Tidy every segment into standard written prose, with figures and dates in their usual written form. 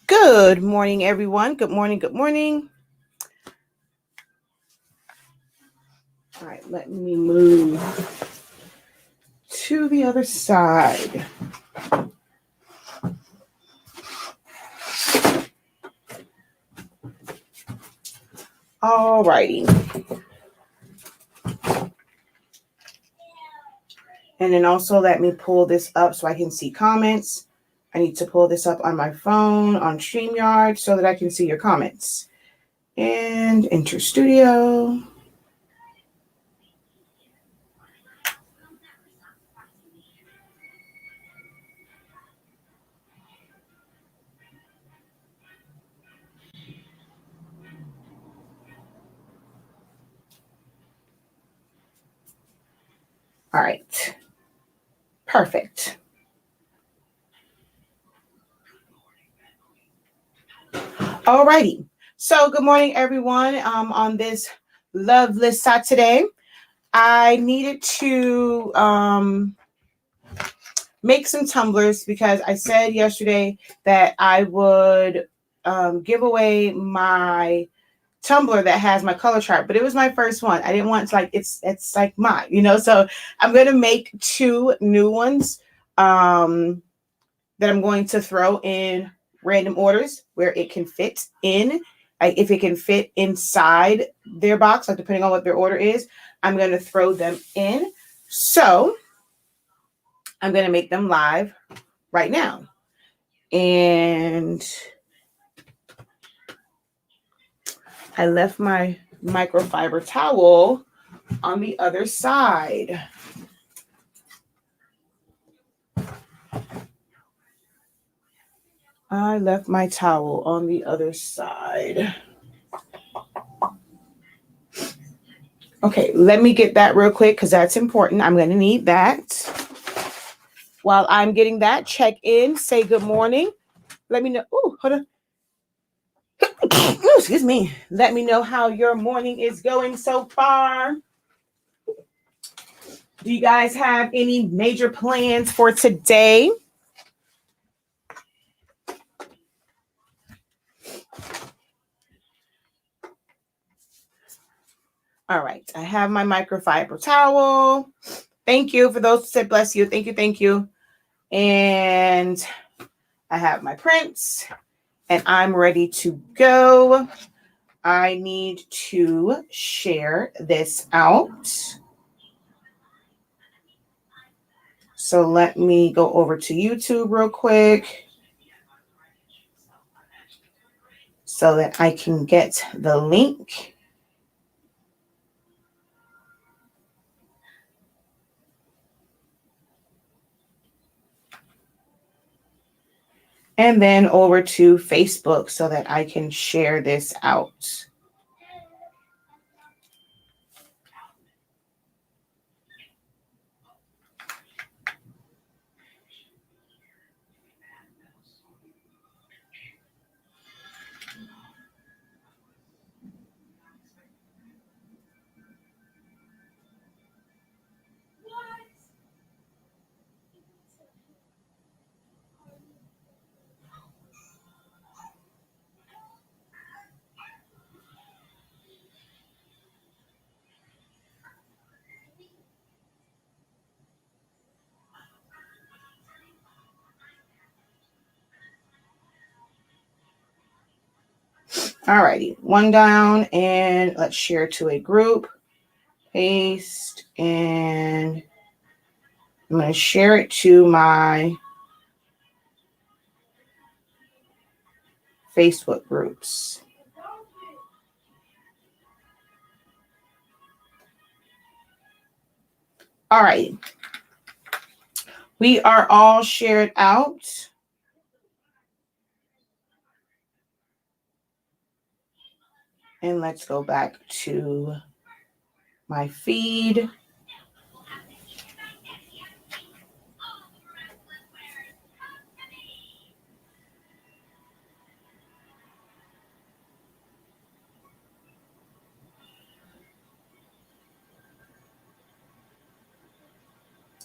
Good morning, everyone. Good morning. Good morning. All right, let me move to the other side. All righty. And then also let me pull this up so I can see comments. I need to pull this up on my phone on StreamYard so that I can see your comments. And enter studio. All right. Perfect. All righty. So good morning, everyone. On this loveless Saturday, I needed to make some tumblers because I said yesterday that I would give away my tumbler that has my color chart, but it was my first one. I didn't want to it's like mine, so I'm going to make 2 new ones that I'm going to throw in random orders where it can fit in. Like if it can fit inside their box, like depending on what their order is, I'm going to throw them in. So I'm going to make them live right now. And I left my microfiber towel on the other side. I left my towel on the other side. Okay, let me get that real quick because that's important. I'm going to need that. While I'm getting that, check in, say good morning. Let me know. Oh, hold on. Excuse me. Let me know how your morning is going so far. Do you guys have any major plans for today? All right. I have my microfiber towel. Thank you for those who said bless you. Thank you. Thank you. And I have my prints and I'm ready to go. I need to share this out. So let me go over to YouTube real quick so that I can get the link. And then over to Facebook so that I can share this out. All righty, one down, and let's share to a group. Paste, and I'm going to share it to my Facebook groups. All right. We are all shared out. And let's go back to my feed.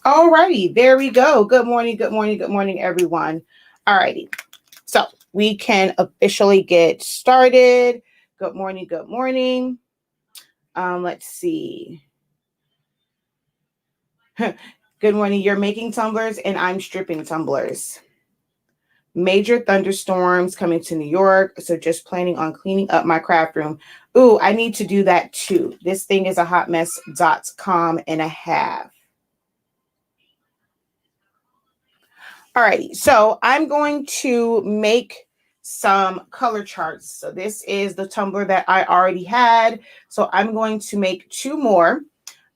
All righty, there we go. Good morning, good morning, good morning, everyone. All righty. So we can officially get started. Good morning. Good morning. Let's see. Good morning. You're making tumblers and I'm stripping tumblers. Major thunderstorms coming to New York. So just planning on cleaning up my craft room. Ooh, I need to do that too. This thing is a hot mess.com and a half. Alrighty, so I'm going to make some color charts. So this is the tumbler that I already had. So I'm going to make 2 more.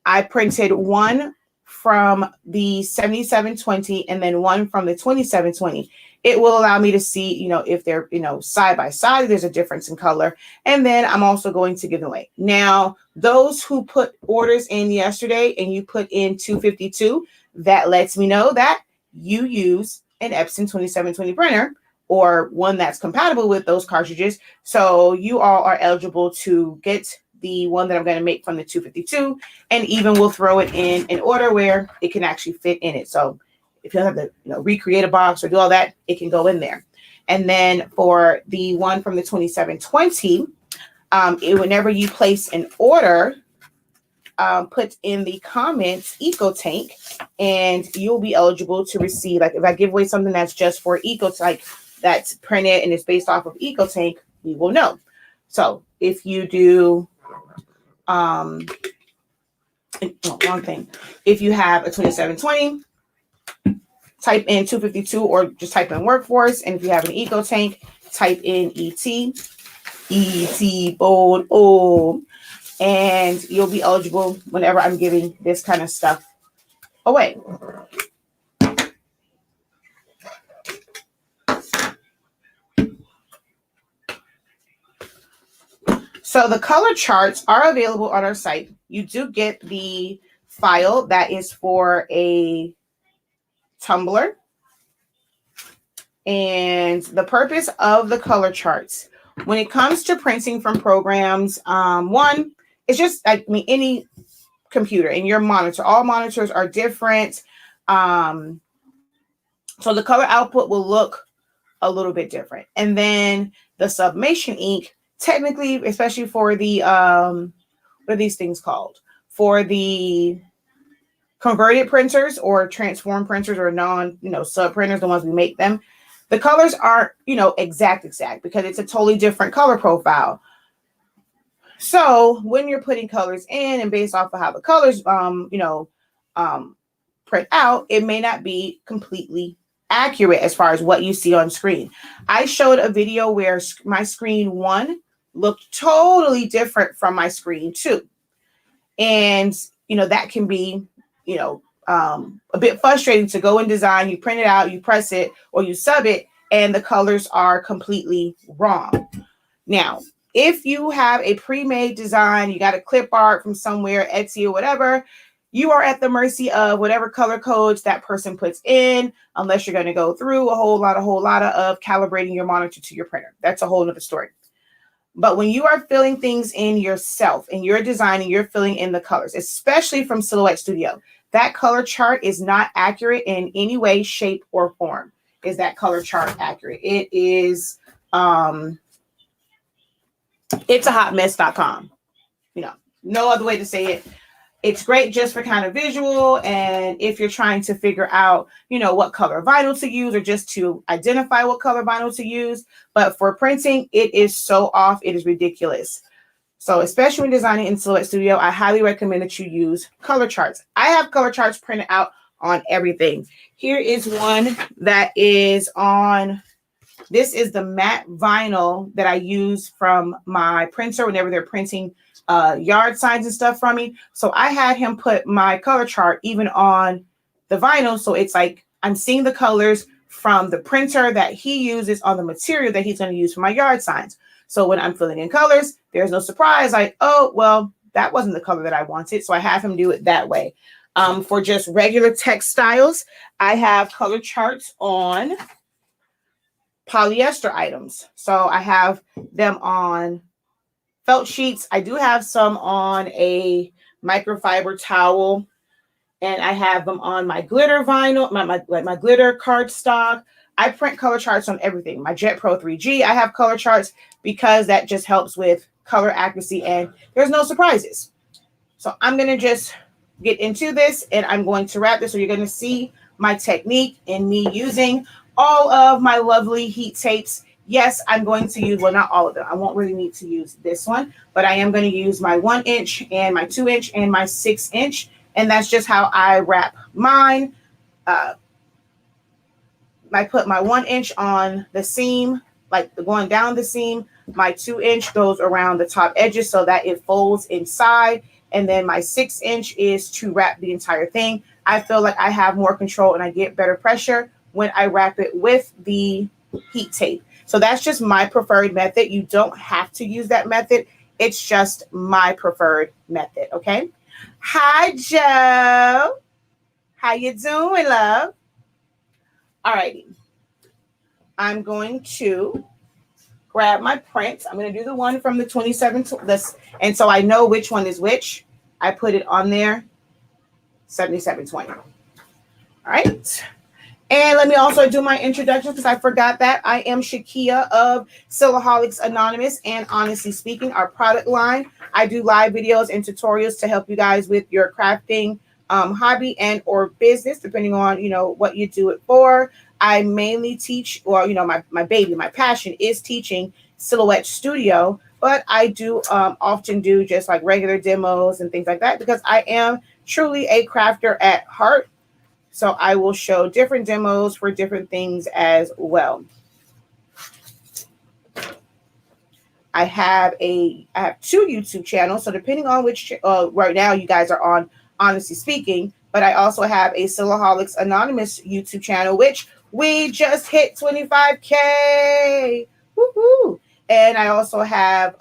I printed one from the 7720 and then one from the 2720. It will allow me to see, if they're, side by side, there's a difference in color. And then I'm also going to give them away. Now, those who put orders in yesterday and you put in 252, that lets me know that you use an Epson 2720 printer or one that's compatible with those cartridges. So you all are eligible to get the one that I'm going to make from the 252, and even we'll throw it in an order where it can actually fit in it. So if you have to recreate a box or do all that, it can go in there. And then for the one from the 2720, whenever you place an order, put in the comments Eco Tank, and you'll be eligible to receive, like if I give away something that's just for Eco Tank, that's printed and it's based off of Eco Tank, we will know. So if you do wrong thing. If you have a 2720, type in 252 or just type in workforce. And if you have an Eco Tank, type in ET bold O, and you'll be eligible whenever I'm giving this kind of stuff away. So the color charts are available on our site. You do get the file that is for a Tumbler. And the purpose of the color charts, when it comes to printing from programs, one, it's just like any computer and your monitor. All monitors are different. So the color output will look a little bit different. And then the sublimation ink, technically, especially for the, what are these things called? For the converted printers or transform printers or sub printers, the ones we make them, the colors aren't, exact because it's a totally different color profile. So when you're putting colors in and based off of how the colors, print out, it may not be completely accurate as far as what you see on screen. I showed a video where my screen 1 looked totally different from my screen 2. And, that can be, a bit frustrating to go in design, you print it out, you press it, or you sub it, and the colors are completely wrong. Now, if you have a pre-made design, you got a clip art from somewhere, Etsy or whatever, you are at the mercy of whatever color codes that person puts in, unless you're going to go through a whole lot of calibrating your monitor to your printer. That's a whole nother story. But when you are filling things in yourself and you're designing, you're filling in the colors, especially from Silhouette Studio, that color chart is not accurate in any way, shape, or form. Is that color chart accurate? It is, it's a hot mess.com. No other way to say it. It's great just for kind of visual. And if you're trying to figure out, what color vinyl to use or just to identify what color vinyl to use. But for printing, it is so off. It is ridiculous. So especially when designing in Silhouette Studio, I highly recommend that you use color charts. I have color charts printed out on everything. Here is one that is on, this is the matte vinyl that I use from my printer whenever they're printing yard signs and stuff from me. So I had him put my color chart even on the vinyl. So it's like I'm seeing the colors from the printer that he uses on the material that he's going to use for my yard signs. So when I'm filling in colors, there's no surprise like, oh, well, that wasn't the color that I wanted. So I have him do it that way. For just regular textiles, I have color charts on polyester items. So I have them on felt sheets. I do have some on a microfiber towel, and I have them on my glitter vinyl, my glitter cardstock. I print color charts on everything. My Jet Pro 3G, I have color charts because that just helps with color accuracy and there's no surprises. So I'm going to just get into this and I'm going to wrap this. So you're going to see my technique in me using all of my lovely heat tapes. Yes, I'm going to use, well, not all of them. I won't really need to use this one, but I am going to use my 1 inch and my 2 inch and my 6 inch. And that's just how I wrap mine. I put my 1 inch on the seam, like going down the seam. My 2 inch goes around the top edges so that it folds inside. And then my 6 inch is to wrap the entire thing. I feel like I have more control and I get better pressure when I wrap it with the heat tape. So that's just my preferred method. You don't have to use that method. It's just my preferred method, okay? Hi, Joe. How you doing, love? All righty. I'm going to grab my prints. I'm going to do the one from the 27. And so I know which one is which. I put it on there, 7720. All right. And let me also do my introduction because I forgot that. I am Shakia of SILAHOLICS Anonymous and Honestly Speaking, our product line. I do live videos and tutorials to help you guys with your crafting hobby and or business, depending on, what you do it for. I mainly teach, or, my baby, my passion is teaching Silhouette Studio, but I do often do just like regular demos and things like that because I am truly a crafter at heart. So I will show different demos for different things as well. I have 2 YouTube channels. So depending on which, right now you guys are on Honestly Speaking, but I also have a SILAHOLICS Anonymous YouTube channel, which we just hit 25K. Woohoo! And I also have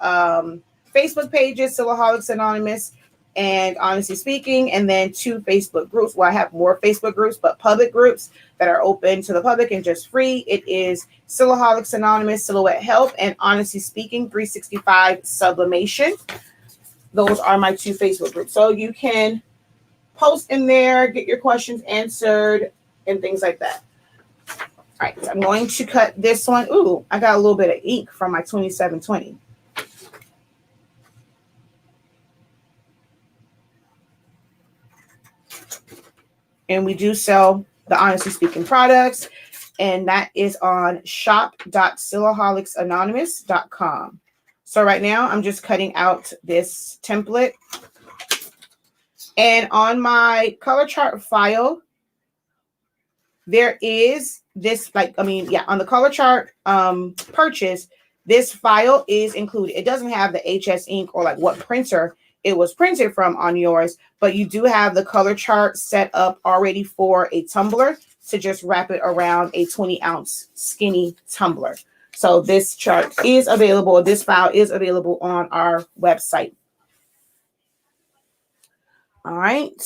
Facebook pages, SILAHOLICS Anonymous and Honestly Speaking, and then 2 Facebook groups. Well, I have more Facebook groups, but public groups that are open to the public and just free. It is SILAHOLICS Anonymous, Silhouette Help, and Honestly Speaking 365 Sublimation. Those are my 2 Facebook groups. So you can post in there, get your questions answered, and things like that. All right, so I'm going to cut this one. Ooh, I got a little bit of ink from my 2720. And we do sell the Honestly Speaking products, and that is on shop.silaholics.anonymous.com. So right now I'm just cutting out this template. And on my color chart file, there is this, on the color chart purchase, this file is included. It doesn't have the HS ink or like what printer it was printed from on yours, but you do have the color chart set up already for a tumbler to just wrap it around a 20-ounce skinny tumbler. So this chart is available. This file is available on our website. All right.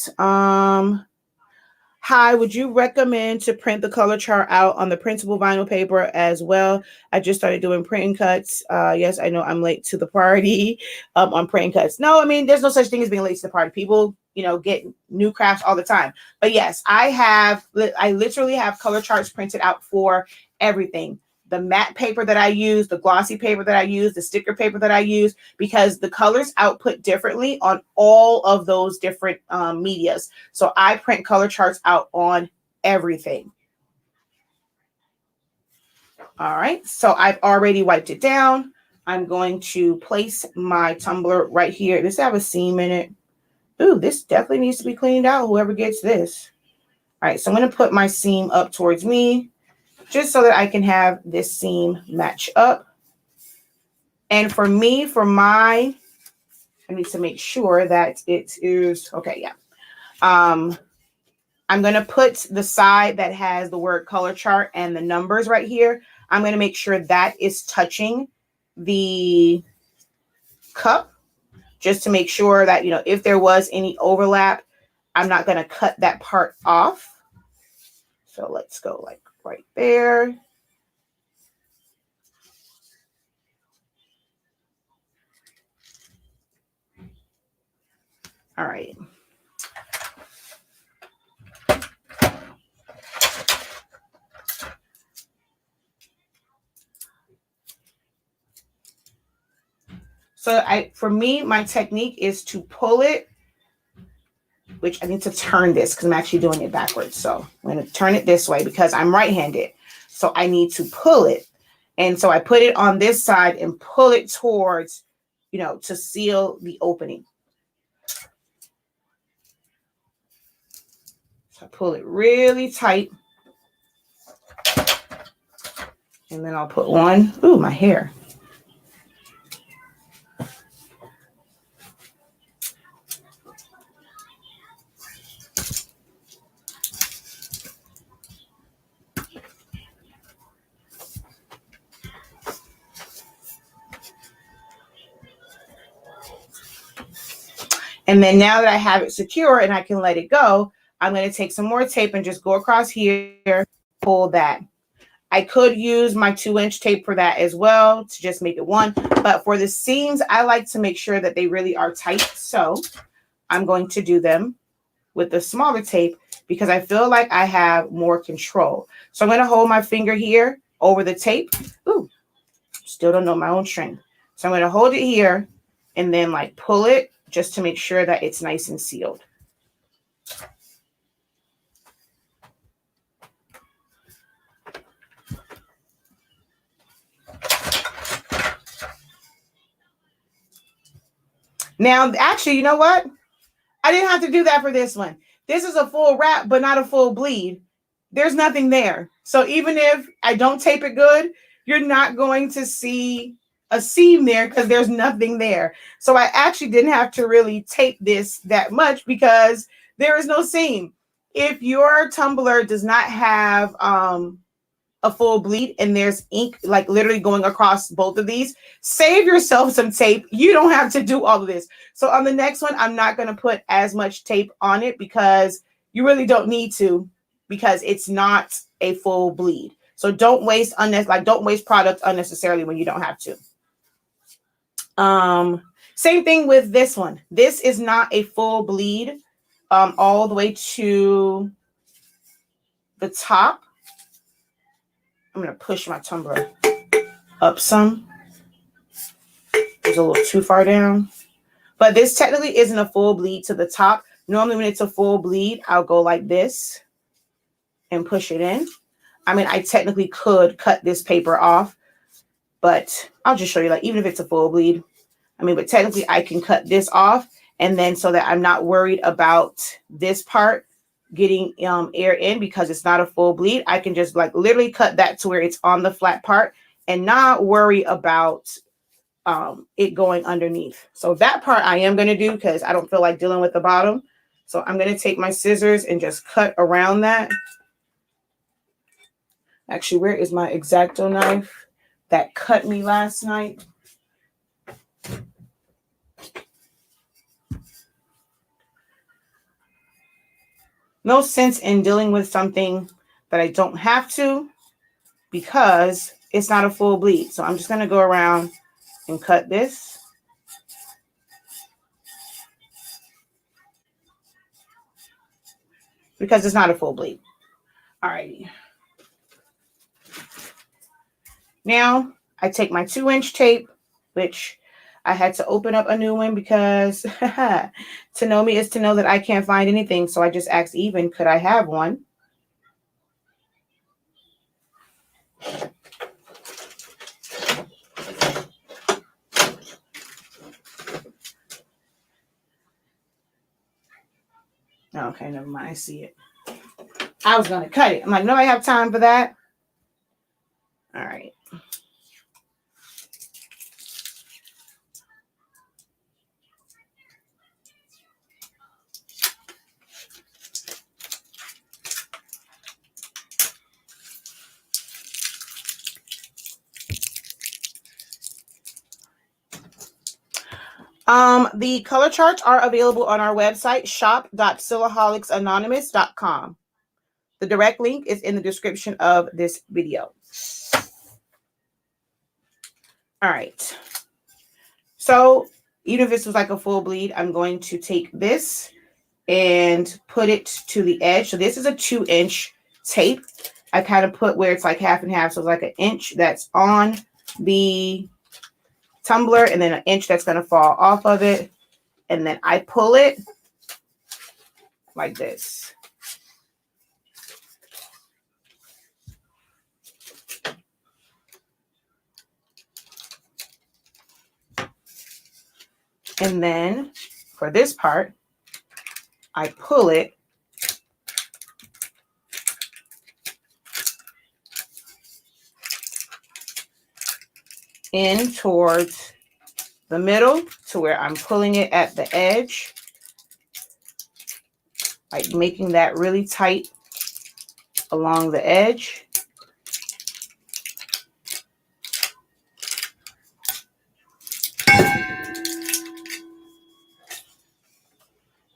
Hi, would you recommend to print the color chart out on the printable vinyl paper as well? I just started doing printing cuts. Yes, I know I'm late to the party on printing cuts. No, I mean, there's no such thing as being late to the party. People, get new crafts all the time. But yes, I literally have color charts printed out for everything. The matte paper that I use, the glossy paper that I use, the sticker paper that I use, because the colors output differently on all of those different medias. So I print color charts out on everything. All right, so I've already wiped it down. I'm going to place my tumbler right here. Does it have a seam in it? Ooh, this definitely needs to be cleaned out, whoever gets this. All right, so I'm going to put my seam up towards me, just so that I can have this seam match up. And for me, I need to make sure that it is, okay, yeah. I'm going to put the side that has the word color chart and the numbers right here. I'm going to make sure that is touching the cup, just to make sure that, if there was any overlap, I'm not going to cut that part off. So let's go like right there. All right. So for me, my technique is to pull it, which I need to turn this because I'm actually doing it backwards. So I'm going to turn it this way because I'm right-handed. So I need to pull it. And so I put it on this side and pull it towards, you know, to seal the opening. So I pull it really tight. And then I'll put one. Ooh, my hair. And then now that I have it secure and I can let it go, I'm going to take some more tape and just go across here, pull that. I could use my 2-inch tape for that as well to just make it one. But for the seams, I like to make sure that they really are tight. So I'm going to do them with the smaller tape because I feel like I have more control. So I'm going to hold my finger here over the tape. Ooh, still don't know my own strength. So I'm going to hold it here and then like pull it just to make sure that it's nice and sealed. Now, actually, you know what? I didn't have to do that for this one. This is a full wrap, but not a full bleed. There's nothing there. So even if I don't tape it good, you're not going to see a seam there because there's nothing there. So I actually didn't have to really tape this that much because there is no seam. If your tumbler does not have a full bleed and there's ink like literally going across both of these, save yourself some tape. You don't have to do all of this. So on the next one, I'm not going to put as much tape on it because you really don't need to, because it's not a full bleed. So don't waste don't waste product unnecessarily when you don't have to. Same thing with this one. This is not a full bleed all the way to the top. I'm going to push my tumbler up some. It's a little too far down. But this technically isn't a full bleed to the top. Normally when it's a full bleed, I'll go like this and push it in. I mean, I technically could cut this paper off, but I'll just show you, like, even if it's a full bleed. I mean, but technically I can cut this off, and then so that I'm not worried about this part getting air in because it's not a full bleed, I can just like literally cut that to where it's on the flat part and not worry about it going underneath. So that part I am going to do because I don't feel like dealing with the bottom. So I'm going to take my scissors and just cut around that. Actually, where is my X-Acto knife that cut me last night? No sense in dealing with something that I don't have to because it's not a full bleed. So I'm just going to go around and cut this. Because it's not a full bleed. All righty. Now I take my 2-inch tape, which I had to open up a new one because to know me is to know that I can't find anything. So I just asked Even, could I have one? Okay, never mind. I see it. I was going to cut it. I'm like, no, I have time for that. All right. The color charts are available on our website, shop.silaholics.com. The direct link is in the description of this video. All right. So even if this was like a full bleed, I'm going to take this and put it to the edge. So this is a 2-inch tape. I kind of put where it's like half and half. So it's like an inch that's on the tumbler and then an inch that's going to fall off of it. And then I pull it like this. And then for this part, I pull it in towards the middle to where I'm pulling it at the edge, like making that really tight along the edge.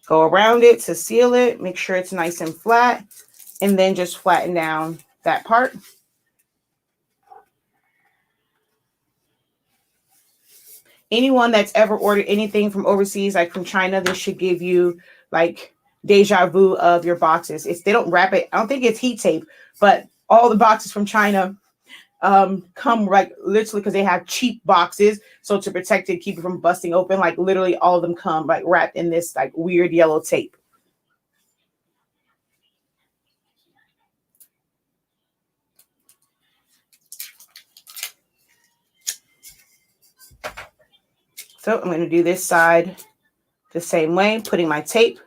Go around it to seal it, make sure it's nice and flat, and then just flatten down that part. Anyone that's ever ordered anything from overseas, like from China, this should give you like deja vu of your boxes. They don't wrap it. I don't think it's heat tape, but all the boxes from China come like literally because they have cheap boxes. So to protect it, keep it from busting open, like literally all of them come like wrapped in this like weird yellow tape. So I'm going to do this side the same way, putting my tape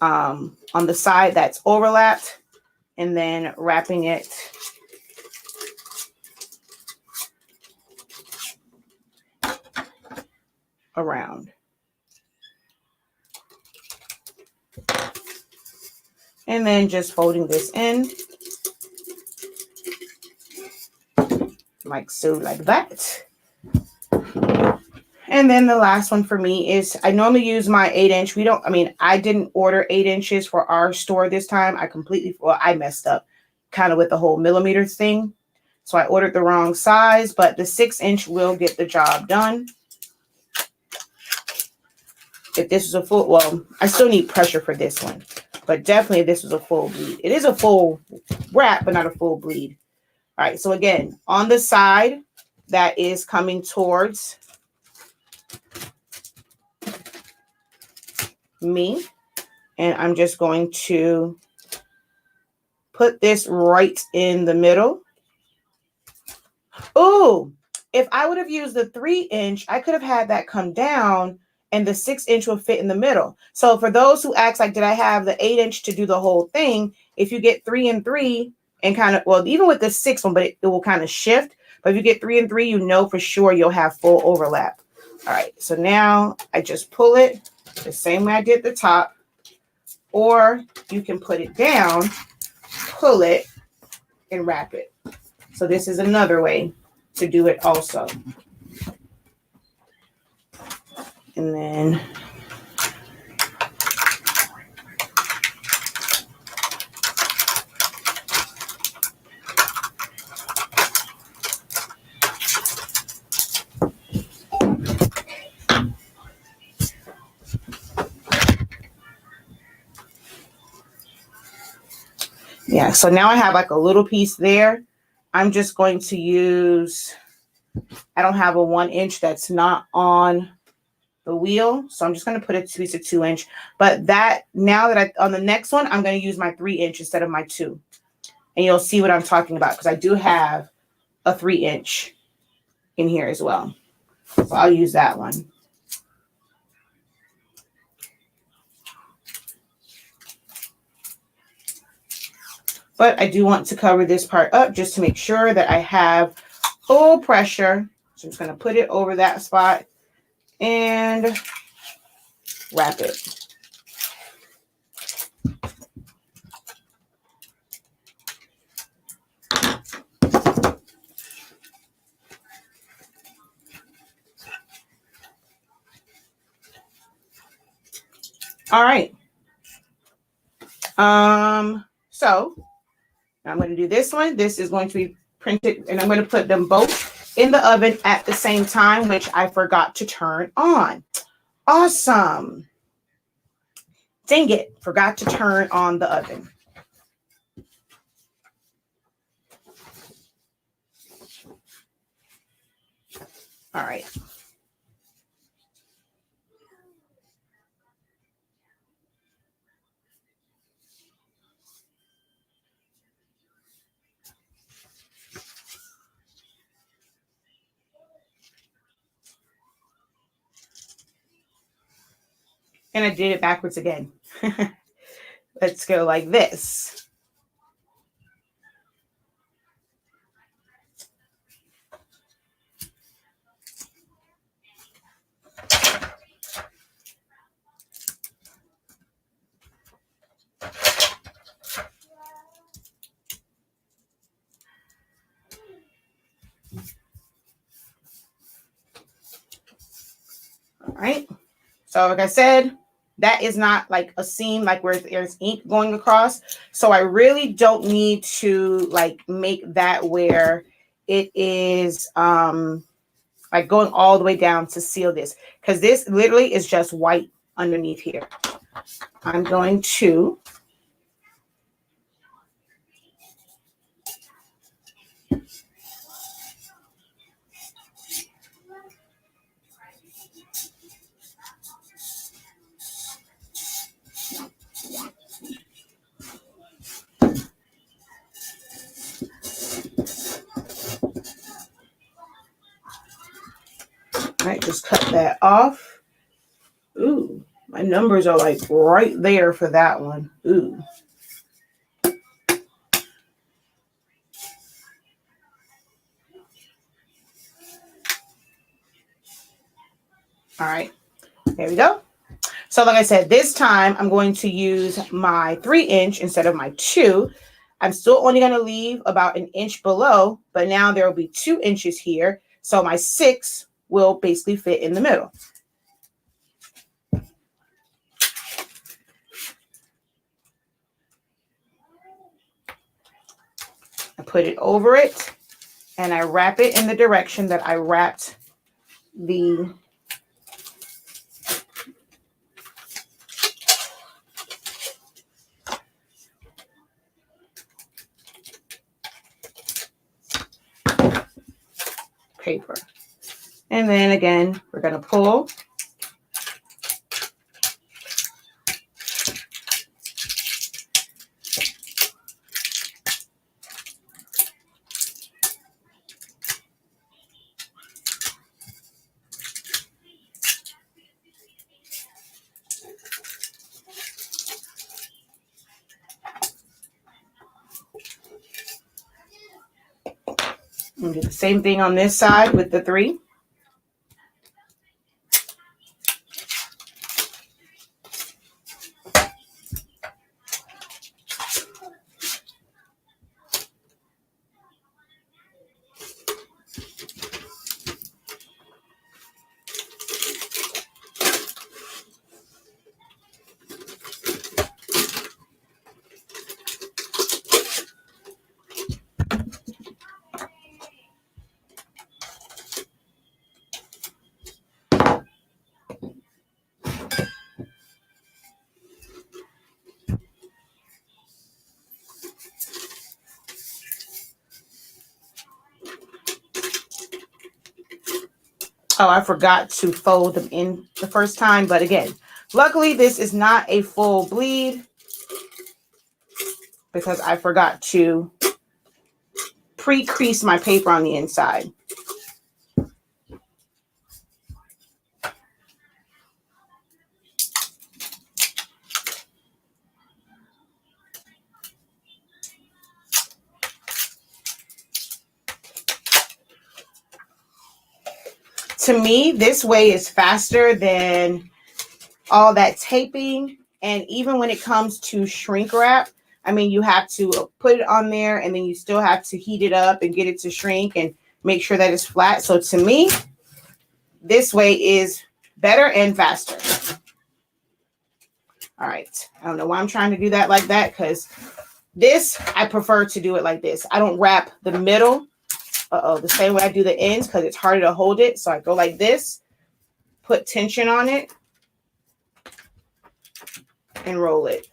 on the side that's overlapped and then wrapping it around. And then just folding this in like so, like that. And then the last one for me is I normally use my 8-inch. I didn't order 8 inches for our store this time. I messed up kind of with the whole millimeters thing. So I ordered the wrong size, but the 6-inch will get the job done. If this is a full, well, I still need pressure for this one, but definitely this was a full bleed. It is a full wrap, but not a full bleed. All right, so again, on the side that is coming towards me, and I'm just going to put this right in the middle. Oh, if I would have used the 3-inch, I could have had that come down and the 6-inch will fit in the middle. So for those who ask, like, did I have the 8-inch to do the whole thing? If you get 3 and 3 and kind of, well, even with the 6 one, but it will kind of shift. But if you get 3 and 3, you know for sure you'll have full overlap. All right, so now I just pull it the same way I did the top, or you can put it down, pull it, and wrap it. So this is another way to do it also. And then yeah, so now I have like a little piece there. I'm just going to use, I don't have a 1-inch that's not on the wheel, so I'm just going to put a piece of 2-inch. But that, now that on the next one, I'm going to use my 3-inch instead of my 2. And you'll see what I'm talking about because I do have a 3-inch in here as well. So I'll use that one. But I do want to cover this part up just to make sure that I have full pressure. So I'm just going to put it over that spot and wrap it. All right. So I'm going to do this one. This is going to be printed, and I'm going to put them both in the oven at the same time, which I forgot to turn on. Awesome. Dang it, forgot to turn on the oven. All right. And I did it backwards again. Let's go like this. All right. So like I said, that is not like a seam like where there's ink going across. So I really don't need to like make that where it is like going all the way down to seal this, because this literally is just white underneath here. I'm going to all right, just cut that off. Ooh, my numbers are like right there for that one. Ooh. All right, there we go. So like I said, this time I'm going to use my 3-inch instead of my 2. I'm still only going to leave about an inch below, but now there will be 2 inches here. So my 6 will basically fit in the middle. I put it over it and I wrap it in the direction that I wrapped the paper. And then again, we're going to pull. And do the same thing on this side with the 3. Oh, I forgot to fold them in the first time. But again, luckily this is not a full bleed because I forgot to pre-crease my paper on the inside. To me, this way is faster than all that taping. And even when it comes to shrink wrap, I mean, you have to put it on there and then you still have to heat it up and get it to shrink and make sure that it's flat. So to me, this way is better and faster. All right. I don't know why I'm trying to do that like that, because this, I prefer to do it like this. I don't wrap the middle the same way I do the ends because it's harder to hold it. So I go like this, put tension on it, and roll it.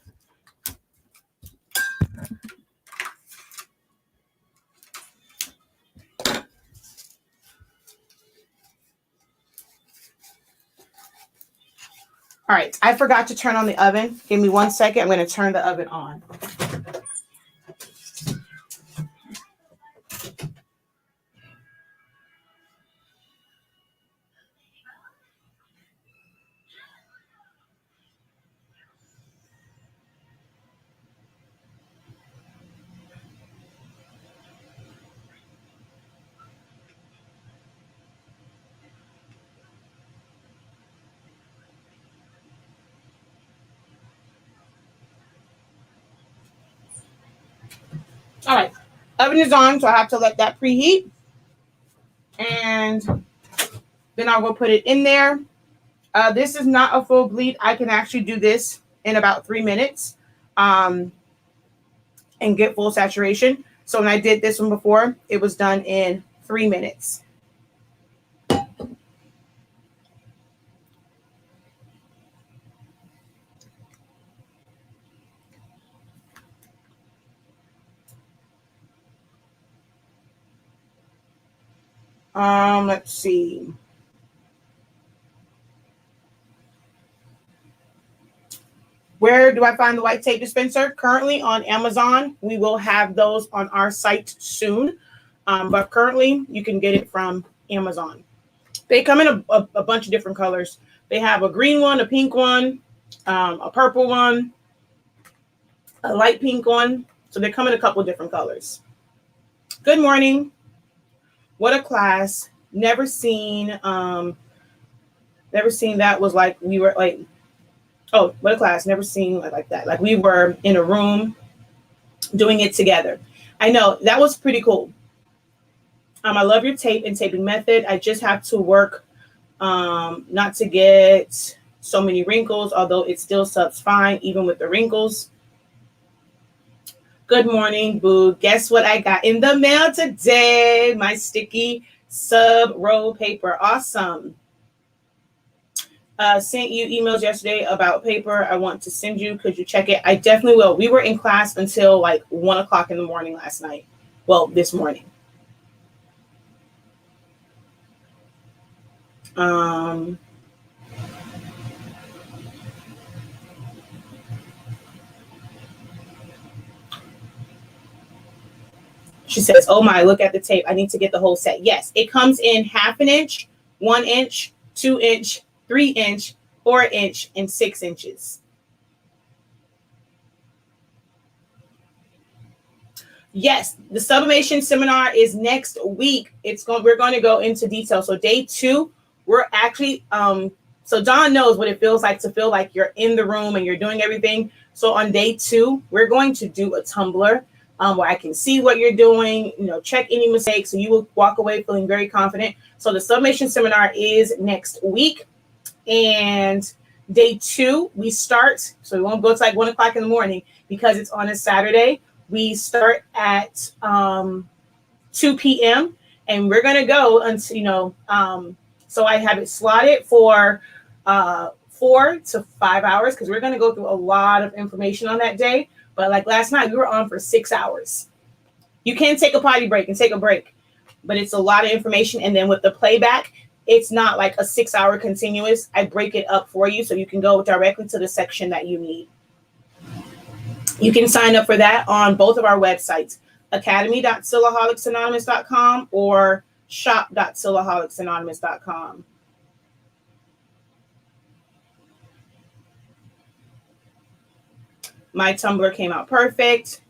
All right, I forgot to turn on the oven. Give me 1 second. I'm going to turn the oven on. All right, oven is on, so I have to let that preheat. And then I'll go put it in there. This is not a full bleed. I can actually do this in about 3 minutes and get full saturation. So when I did this one before, it was done in 3 minutes. Let's see. Where do I find the white tape dispenser? Currently on Amazon. We will have those on our site soon. But currently you can get it from Amazon. They come in a bunch of different colors. They have a green one, a pink one, a purple one, a light pink one. So they come in a couple of different colors. Good morning. What a class. Never seen that was like we were like, oh, what a class. Never seen like that. Like we were in a room doing it together. I know that was pretty cool. I love your tape and taping method. I just have to work not to get so many wrinkles, although it still subs fine even with the wrinkles. Good morning, Boo. Guess what I got in the mail today? My sticky sub roll paper. Awesome. Sent you emails yesterday about paper I want to send you. Could you check it? I definitely will. We were in class until like 1 o'clock in the morning last night. Well, this morning. She says, oh my, look at the tape. I need to get the whole set. Yes, it comes in 1/2 inch, 1 inch, 2 inch, 3 inch, 4 inch, and 6 inches. Yes, the sublimation seminar is next week. We're going to go into detail. So day 2, we're actually so Dawn knows what it feels like to feel like you're in the room and you're doing everything. So on day 2, we're going to do a Tumbler where I can see what you're doing, check any mistakes. So you will walk away feeling very confident. So the sublimation seminar is next week. And day 2, we start. So we won't go to like 1 o'clock in the morning because it's on a Saturday. We start at 2 p.m. and we're going to go until, so I have it slotted for 4 to 5 hours because we're going to go through a lot of information on that day. But like last night, we were on for 6 hours. You can take a potty break and take a break, but it's a lot of information. And then with the playback, it's not like a 6-hour continuous. I break it up for you so you can go directly to the section that you need. You can sign up for that on both of our websites, academy.silaholics.com or shop.silaholics.com. My Tumbler came out perfect.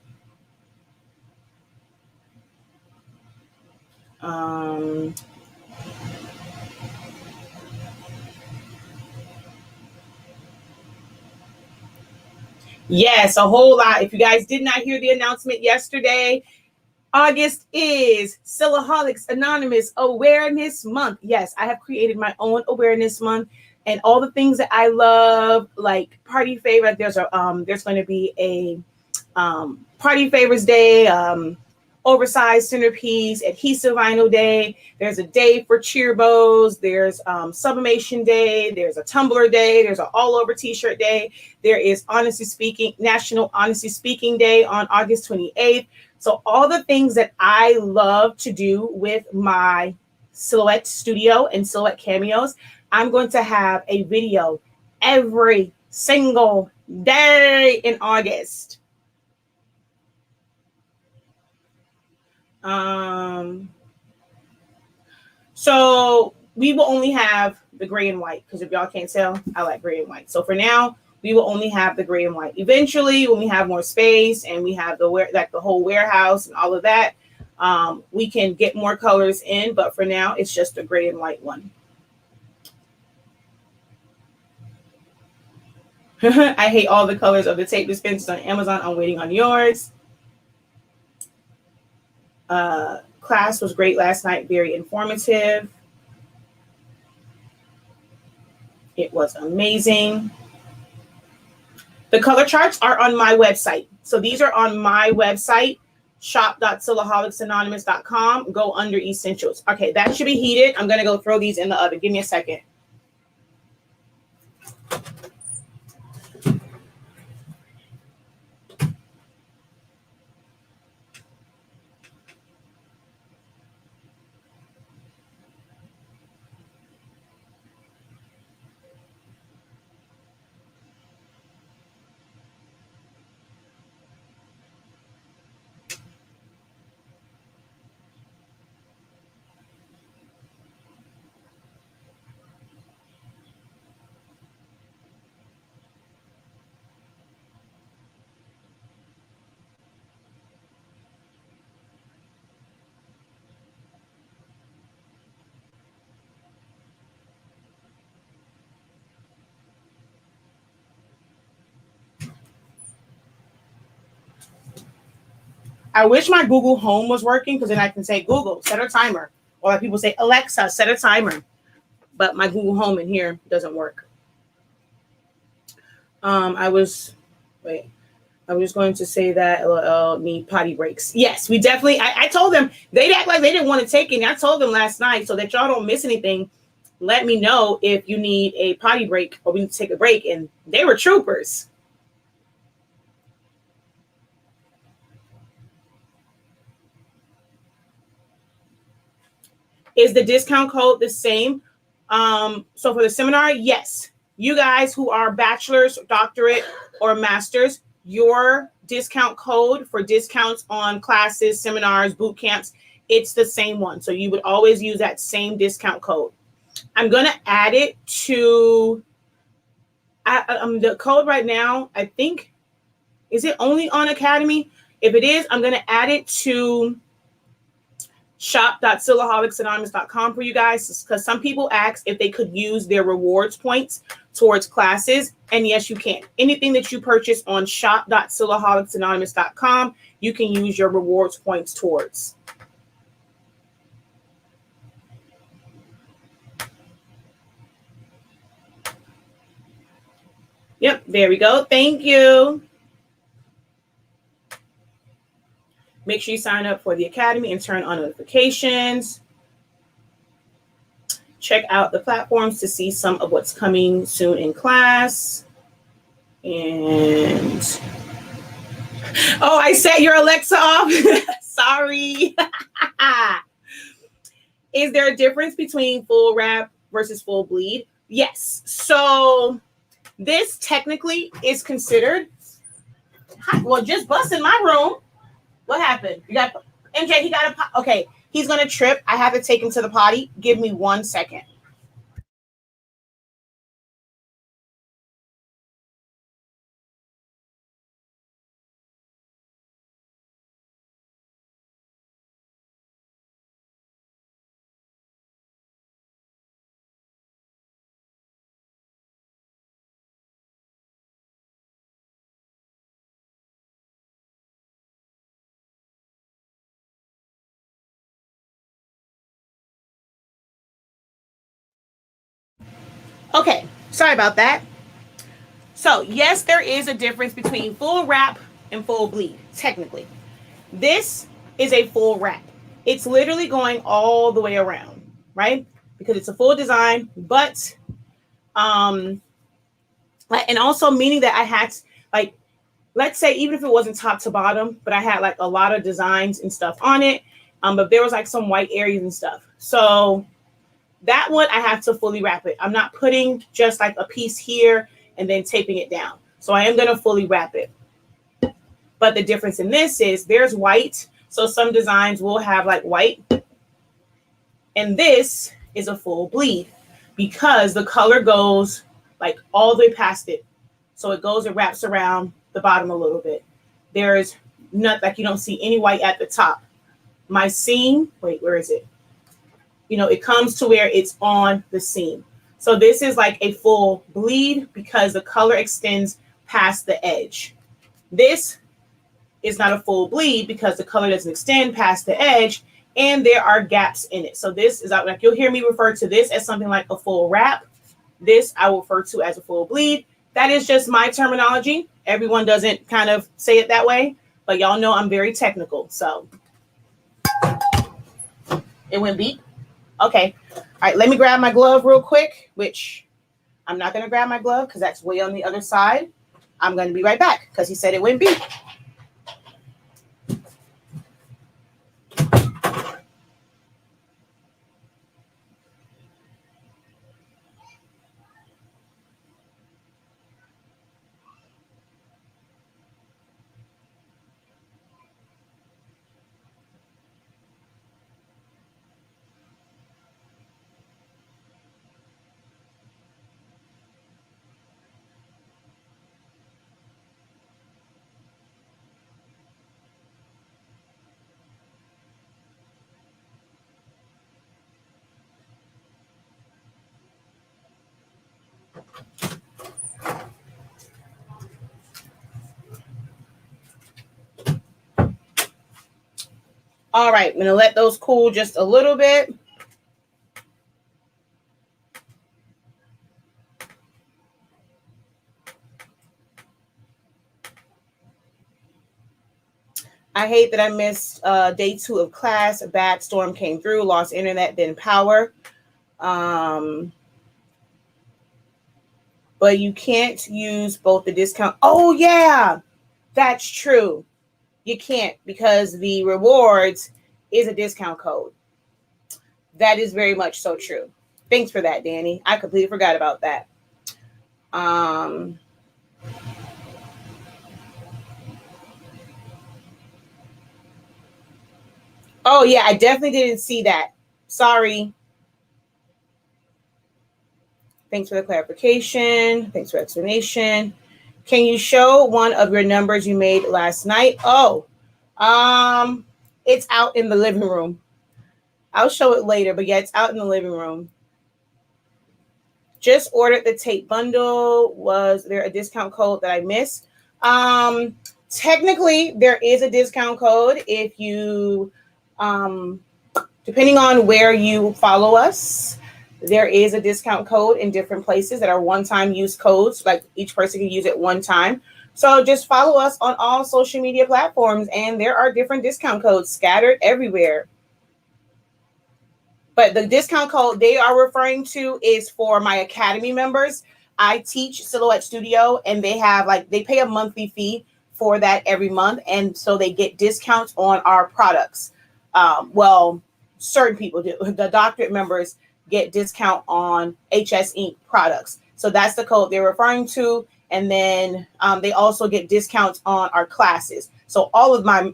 Yes, a whole lot. If you guys did not hear the announcement yesterday, August is SILAHOLICS Anonymous Awareness Month. Yes, I have created my own awareness month and all the things that I love, like party favor. There's going to be a party favors day, oversized centerpiece, adhesive vinyl day. There's a day for cheer bows. There's sublimation day. There's a Tumbler day. There's an all over t-shirt day. There is National Honesty Speaking Day on August 28th. So all the things that I love to do with my silhouette studio and silhouette cameos, I'm going to have a video every single day in August. So we will only have the gray and white because if y'all can't tell, I like gray and white. So for now, we will only have the gray and white. Eventually, when we have more space and we have the whole warehouse and all of that, we can get more colors in. But for now, it's just the gray and white one. I hate all the colors of the tape dispensers on Amazon. I'm waiting on yours. Class was great last night, very informative. It was amazing. The color charts are on my website. So these are on my website, shop.silaholics.com. Go under essentials. Okay, that should be heated. I'm going to go throw these in the oven. Give me a second. I wish my Google Home was working because then I can say, Google, set a timer. Or like people say, Alexa, set a timer. But my Google Home in here doesn't work. I was just going to say that LOL need potty breaks. Yes, we definitely, I told them, they'd act like they didn't want to take any. I told them last night, so that y'all don't miss anything, let me know if you need a potty break or we need to take a break. And they were troopers. Is the discount code the same? So for the seminar, yes. You guys who are bachelor's, doctorate, or master's, your discount code for discounts on classes, seminars, boot camps, it's the same one. So you would always use that same discount code. I'm going to add it to the code right now. I think, is it only on Academy? If it is, I'm going to add it to shop.silaholics.com for you guys, because some people asked if they could use their rewards points towards classes, and yes, you can. Anything that you purchase on shop.silaholics.com, you can use your rewards points towards. Yep, there we go. Thank you. Make sure you sign up for the Academy and turn on notifications. Check out the platforms to see some of what's coming soon in class. And, oh, I set your Alexa off. Sorry. Is there a difference between full wrap versus full bleed? Yes. So this technically is considered, well, just bust in my room. What happened? You got MJ, he got a okay, he's gonna trip. I have to take him to the potty. Give me 1 second. Okay, sorry about that. So yes, there is a difference between full wrap and full bleed, technically. This is a full wrap. It's literally going all the way around, right? Because it's a full design, but and also meaning that I had, like, let's say even if it wasn't top to bottom, but I had like a lot of designs and stuff on it, but there was like some white areas and stuff. So that one, I have to fully wrap it. I'm not putting just like a piece here and then taping it down. So I am going to fully wrap it. But the difference in this is there's white. So some designs will have like white. And this is a full bleed because the color goes like all the way past it. So it goes and wraps around the bottom a little bit. There's not, like, you don't see any white at the top. My seam, wait, where is it? You know, it comes to where it's on the seam. So this is like a full bleed because the color extends past the edge. This is not a full bleed because the color doesn't extend past the edge and there are gaps in it. So this is like, you'll hear me refer to this as something like a full wrap. This I will refer to as a full bleed. That is just my terminology. Everyone doesn't kind of say it that way, but y'all know I'm very technical. So it went beep. Okay. All right, let me grab my glove real quick, which I'm not going to grab my glove because that's way on the other side. I'm going to be right back because he said it went beep. All right, I'm going to let those cool just a little bit. I hate that I missed day 2 of class. A bad storm came through, lost internet, then power. But you can't use both the discount. Oh, yeah, that's true. You can't because the rewards is a discount code. That is very much so true. Thanks for that, Danny. I completely forgot about that. Oh, yeah, I definitely didn't see that. Sorry. Thanks for the clarification. Thanks for explanation. Can you show one of your numbers you made last night? Oh, it's out in the living room. I'll show it later, but yeah, it's out in the living room. Just ordered the tape bundle. Was there a discount code that I missed? Technically, there is a discount code if you, depending on where you follow us, there is a discount code in different places that are one-time use codes, like each person can use it one time. So just follow us on all social media platforms, and there are different discount codes scattered everywhere. But the discount code they are referring to is for my Academy members. I teach Silhouette Studio, and they have they pay a monthly fee for that every month. And so they get discounts on our products. Well, certain people do. The doctorate members get discount on HS Ink products. So that's the code they're referring to. And then they also get discounts on our classes. So all of my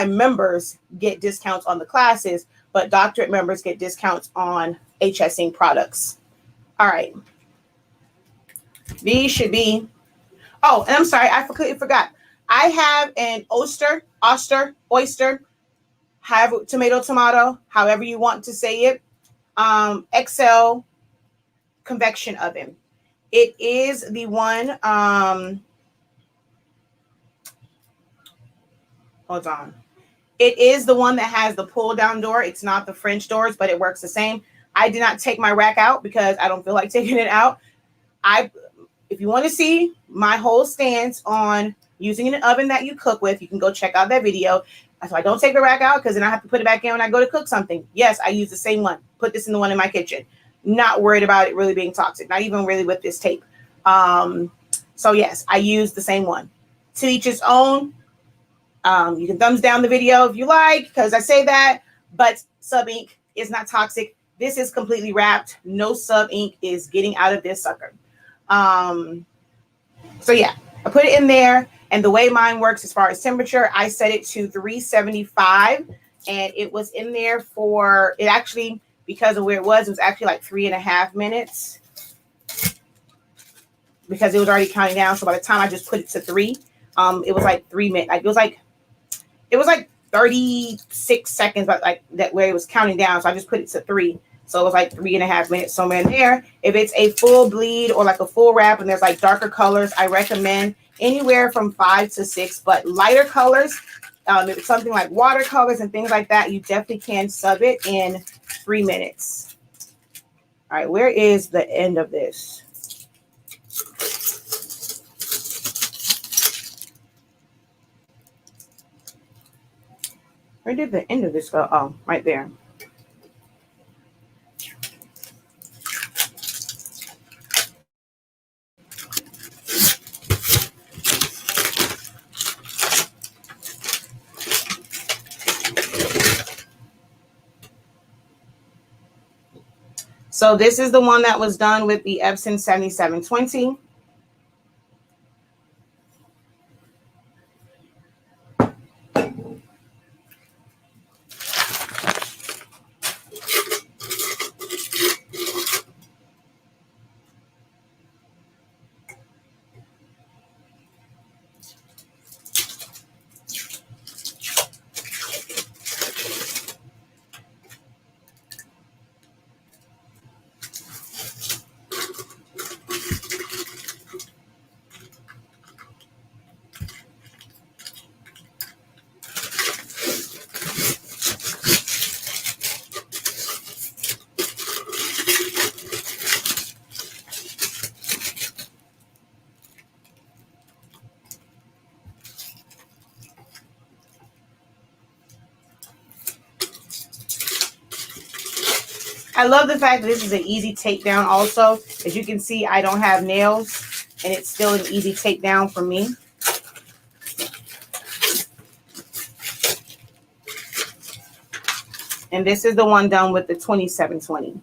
members get discounts on the classes, but doctorate members get discounts on HS Ink products. All right. These should be, oh, and I'm sorry, I completely forgot. I have an oyster, however, tomato, however you want to say it, XL convection oven. It is the one, hold on. It is the one that has the pull down door. It's not the French doors, but it works the same. I did not take my rack out because I don't feel like taking it out. If you want to see my whole stance on using an oven that you cook with, you can go check out that video. So I don't take the rack out because then I have to put it back in when I go to cook something. Yes, I use the same one. Put this in the one in my kitchen. Not worried about it really being toxic. Not even really with this tape. So yes, I use the same one. To each his own. You can thumbs down the video if you like, because I say that, but sub ink is not toxic. This is completely wrapped. No sub ink is getting out of this sucker. So yeah, I put it in there, and the way mine works as far as temperature, I set it to 375, and it was in there for, it actually, because of where it was actually like 3.5 minutes, because it was already counting down. So by the time I just put it to 3, it was like 3 minutes. It was like 36 seconds, but like that where it was counting down. So I just put it to 3. So it was like 3.5 minutes somewhere in there. If it's a full bleed or like a full wrap and there's like darker colors, I recommend anywhere from 5 to 6, but lighter colors, if it's something like watercolors and things like that, you definitely can sub it in 3 minutes. All right, where is the end of this? Where did the end of this go? Oh, right there. So this is the one that was done with the Epson 7720. I love the fact that this is an easy takedown also. As you can see, I don't have nails, and it's still an easy takedown for me. And this is the one done with the 2720.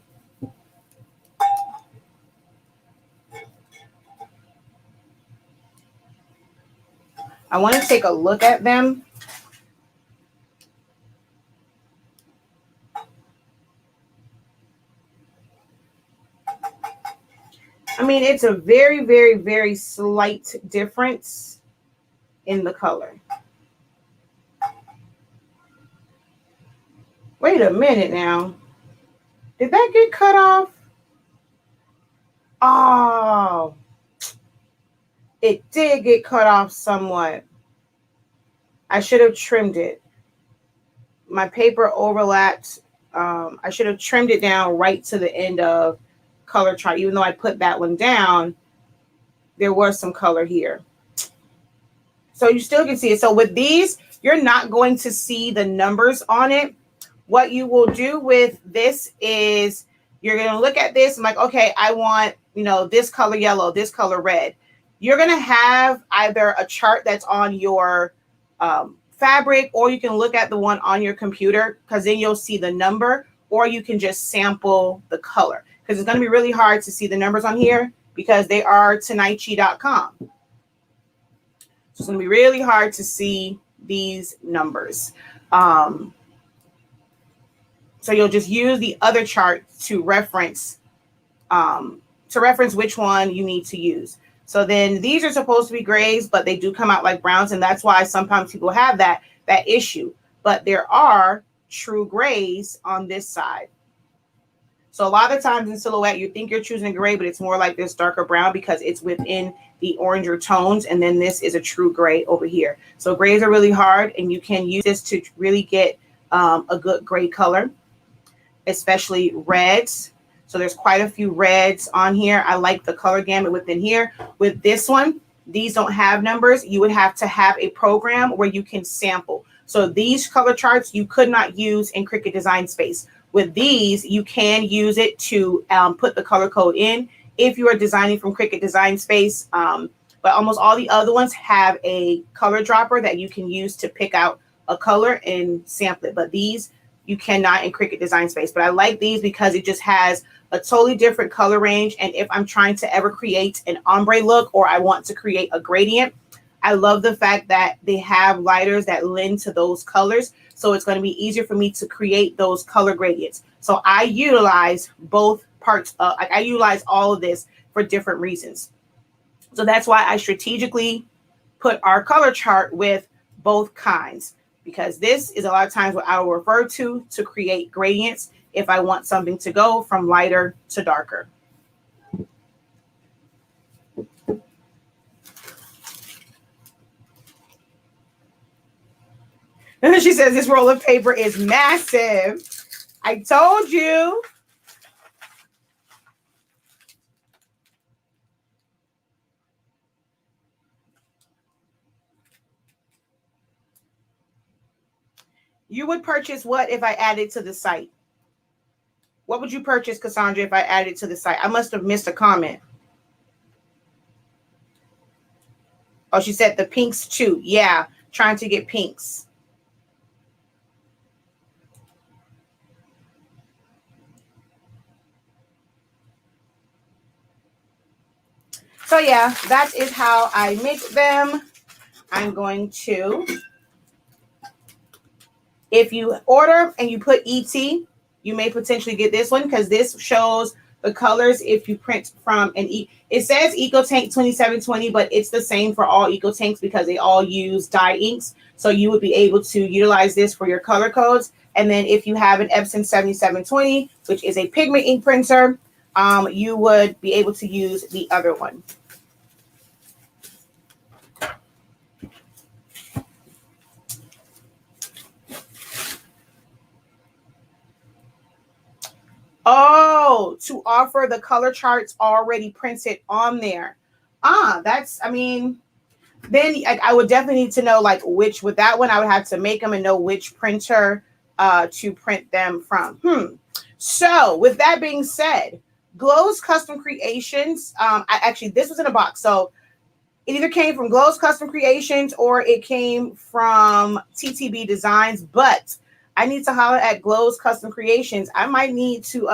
I want to take a look at them. I mean, it's a very, very, very slight difference in the color. Wait a minute now. Did that get cut off? Oh, it did get cut off somewhat. I should have trimmed it. My paper overlapped. I should have trimmed it down right to the end of color chart. Even though I put that one down, there was some color here. So you still can see it. So with these, you're not going to see the numbers on it. What you will do with this is you're going to look at this and like, okay, I want, you know, this color yellow, this color red. You're going to have either a chart that's on your fabric, or you can look at the one on your computer, because then you'll see the number, or you can just sample the color, because it's going to be really hard to see the numbers on here because they are Tenaichi.com. So it's going to be really hard to see these numbers. So you'll just use the other chart to reference which one you need to use. So then these are supposed to be grays, but they do come out like browns, and that's why sometimes people have that issue. But there are true grays on this side. So a lot of times in silhouette, you think you're choosing a gray, but it's more like this darker brown because it's within the oranger tones, and then this is a true gray over here. So grays are really hard, and you can use this to really get a good gray color, especially reds. So there's quite a few reds on here. I like the color gamut within here. With this one, these don't have numbers. You would have to have a program where you can sample. So these color charts you could not use in Cricut Design Space. With these, you can use it to put the color code in if you are designing from Cricut Design Space. But almost all the other ones have a color dropper that you can use to pick out a color and sample it. But these, you cannot in Cricut Design Space. But I like these because it just has a totally different color range. And if I'm trying to ever create an ombre look, or I want to create a gradient, I love the fact that they have lighters that lend to those colors. So it's going to be easier for me to create those color gradients. So I utilize both parts. I utilize all of this for different reasons. So that's why I strategically put our color chart with both kinds, because this is a lot of times what I will refer to create gradients if I want something to go from lighter to darker. She says this roll of paper is massive. I told you. You would purchase what if I added to the site? What would you purchase, Cassandra, if I added to the site? I must have missed a comment. Oh, she said the pinks too. Yeah, trying to get pinks. So yeah, that is how I make them. I'm going to, if you order and you put ET, you may potentially get this one because this shows the colors if you print from an it says EcoTank 2720, but it's the same for all EcoTanks because they all use dye inks. So you would be able to utilize this for your color codes. And then if you have an Epson 7720, which is a pigment ink printer, you would be able to use the other one. Oh, to offer the color charts already printed on there. That's, I mean, then I would definitely need to know like which, with that one, I would have to make them and know which printer to print them from. So with that being said, Glow's Custom Creations, actually, this was in a box. So it either came from Glow's Custom Creations or it came from TTB Designs, but I need to holler at Glow's Custom Creations. I might need to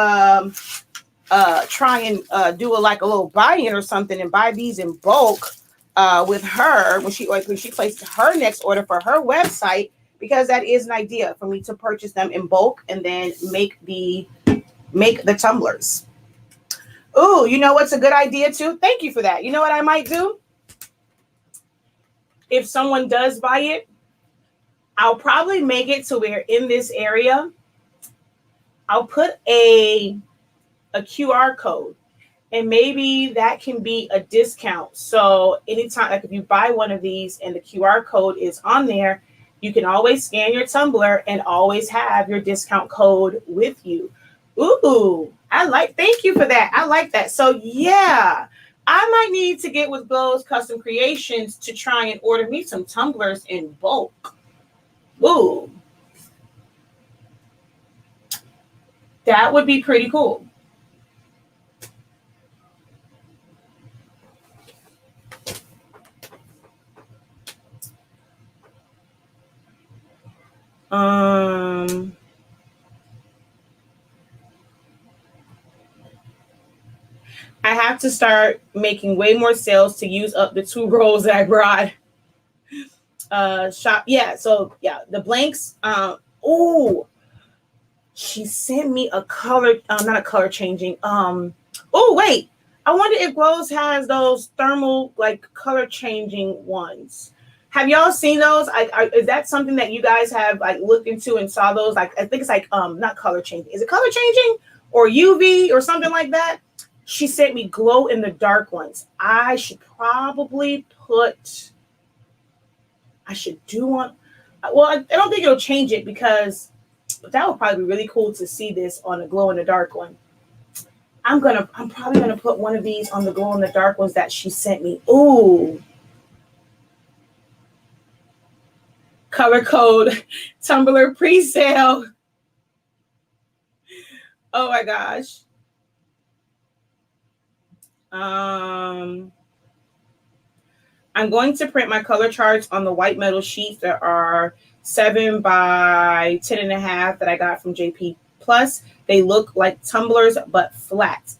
try and do a little buy-in or something and buy these in bulk with her when she places her next order for her website, because that is an idea for me to purchase them in bulk and then make the tumblers. Ooh, you know what's a good idea too? Thank you for that. You know what I might do? If someone does buy it, I'll probably make it to where in this area, I'll put a QR code, and maybe that can be a discount. So anytime, like if you buy one of these and the QR code is on there, you can always scan your Tumbler and always have your discount code with you. Ooh, thank you for that. I like that. So yeah, I might need to get with Glow's Custom Creations to try and order me some tumblers in bulk. Ooh, that would be pretty cool. I have to start making way more sales to use up the 2 rolls that I brought. Shop, yeah. So yeah, the blanks. Oh, she sent me a color, not a color changing. Oh wait, I wonder if Glow's has those thermal color changing ones. Have y'all seen those? Is that something that you guys have looked into and saw those? I think it's not color changing. Is it color changing or UV or something like that? She sent me glow in the dark ones. I should probably do one. Well, I don't think it'll change it because that would probably be really cool to see this on a glow in the dark one. I'm probably gonna put one of these on the glow in the dark ones that she sent me. Ooh. Color code Tumbler pre-sale. Oh my gosh. I'm going to print my color charts on the white metal sheets that are 7 by 10.5 that I got from JP Plus. They look like tumblers, but flat.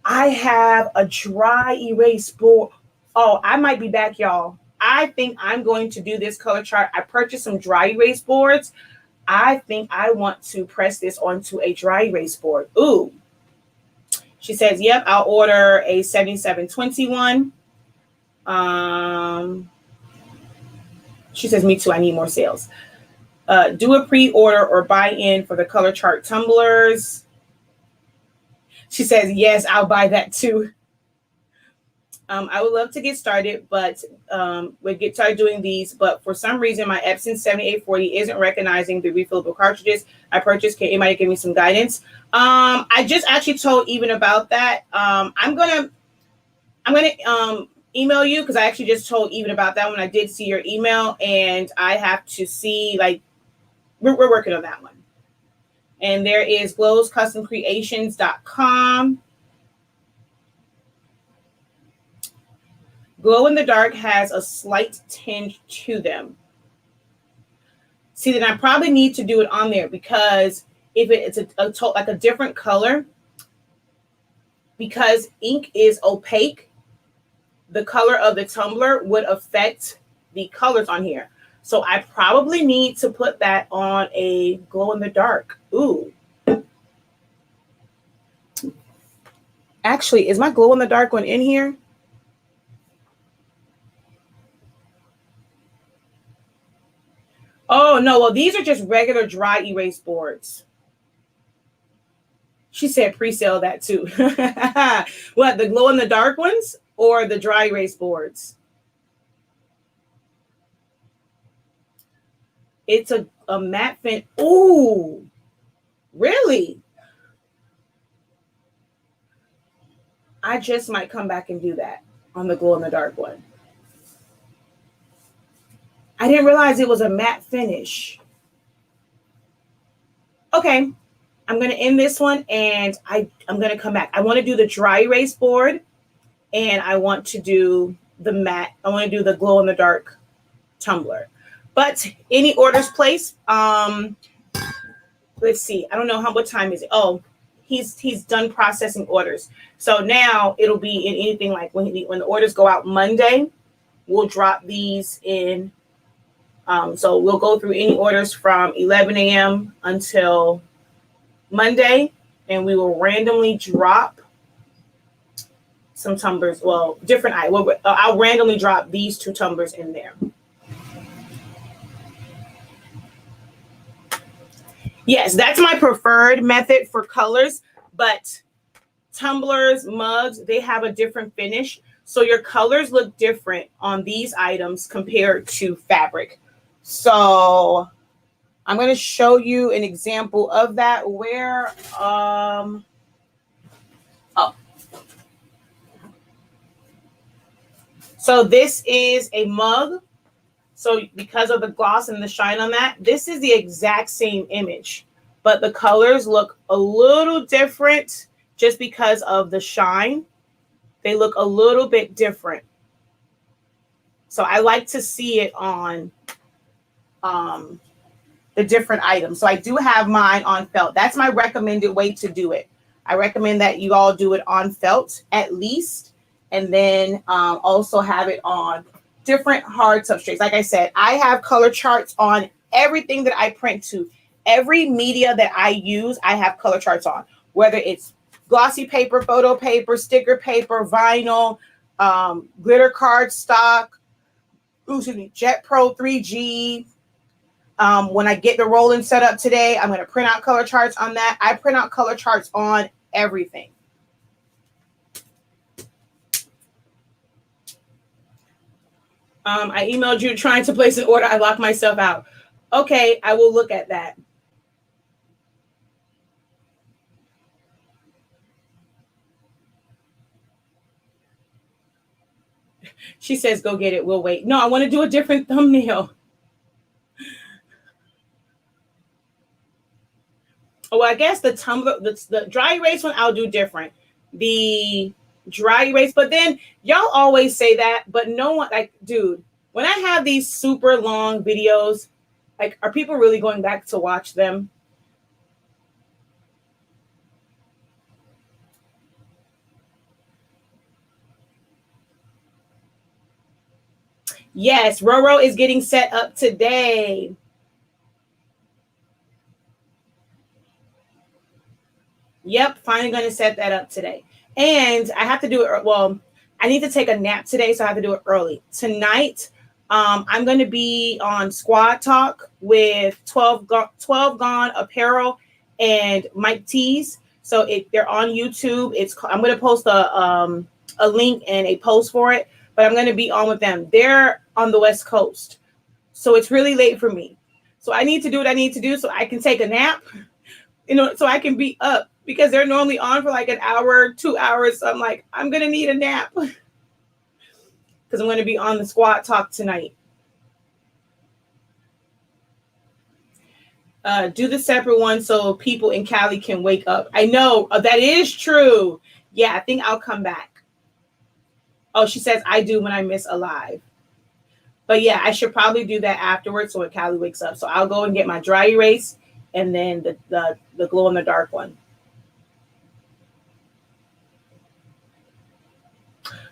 I have a dry erase board. Oh, I might be back, y'all. I think I'm going to do this color chart. I purchased some dry erase boards. I think I want to press this onto a dry erase board. Ooh. She says, yep, I'll order a 7721. She says, me too, I need more sales. Do a pre-order or buy-in for the color chart tumblers. She says, yes, I'll buy that too. I would love to get started, but we'll get started doing these. But for some reason, my Epson 7840 isn't recognizing the refillable cartridges I purchased. Can anybody give me some guidance? I just actually told Even about that. I'm gonna email you because I actually just told Even about that when I did see your email, and I have to see, like, we're working on that one. And there is glowscustomcreations.com. Glow in the dark has a slight tinge to them. See, then I probably need to do it on there because if it's like a different color, because ink is opaque, the color of the tumbler would affect the colors on here. So I probably need to put that on a glow in the dark. Ooh. Actually, is my glow in the dark one in here? Oh, no. Well, these are just regular dry erase boards. She said pre-sale that too. What, the glow in the dark ones or the dry erase boards? It's a matte fin. Ooh, really? I just might come back and do that on the glow in the dark one. I didn't realize it was a matte finish. Okay, I'm going to end this one and I'm going to come back. I want to do the dry erase board and I want to do the matte. I want to do the glow in the dark tumbler. But any orders placed? Let's see. I don't know what time is it. Oh, he's done processing orders. So now it'll be in anything like when the orders go out Monday, we'll drop these in. So we'll go through any orders from 11 a.m. until Monday, and we will randomly drop some tumblers. Well, different. I'll randomly drop these 2 tumblers in there. Yes, that's my preferred method for colors, but tumblers, mugs, they have a different finish. So your colors look different on these items compared to fabric. So I'm going to show you an example of that where, oh. So this is a mug. So because of the gloss and the shine on that, this is the exact same image, but the colors look a little different just because of the shine. They look a little bit different. So I like to see it on the different items. So I do have mine on felt. That's my recommended way to do it. I recommend that you all do it on felt at least, and then also have it on different hard substrates. Like I said, I have color charts on everything that I print to. Every media that I use, I have color charts on, whether it's glossy paper, photo paper, sticker paper, vinyl, glitter card stock, Jet Pro 3G. When I get the rolling set up today, I'm going to print out color charts on that. I print out color charts on everything. I emailed you trying to place an order. I locked myself out. Okay, I will look at that. She says, go get it. We'll wait. No, I want to do a different thumbnail. Oh, I guess the tumbler, the dry erase one, I'll do different. The dry erase, but then y'all always say that, but no one, like, dude, when I have these super long videos, like, are people really going back to watch them? Yes, Roro is getting set up today. Yep, finally going to set that up today. And I have to do it, well, I need to take a nap today, so I have to do it early. Tonight, I'm going to be on Squad Talk with 12 Gone Apparel and Mike T's. So they're on YouTube. I'm going to post a a link and a post for it, but I'm going to be on with them. They're on the West Coast, so it's really late for me. So I need to do what I need to do so I can take a nap, so I can be up, because they're normally on for like an hour, 2 hours. So I'm like, I'm going to need a nap because I'm going to be on the Squad Talk tonight. Do the separate one so people in Cali can wake up. I know that is true. Yeah, I think I'll come back. Oh, she says I do when I miss a live. But yeah, I should probably do that afterwards so when Callie wakes up. So I'll go and get my dry erase and then the glow in the dark one.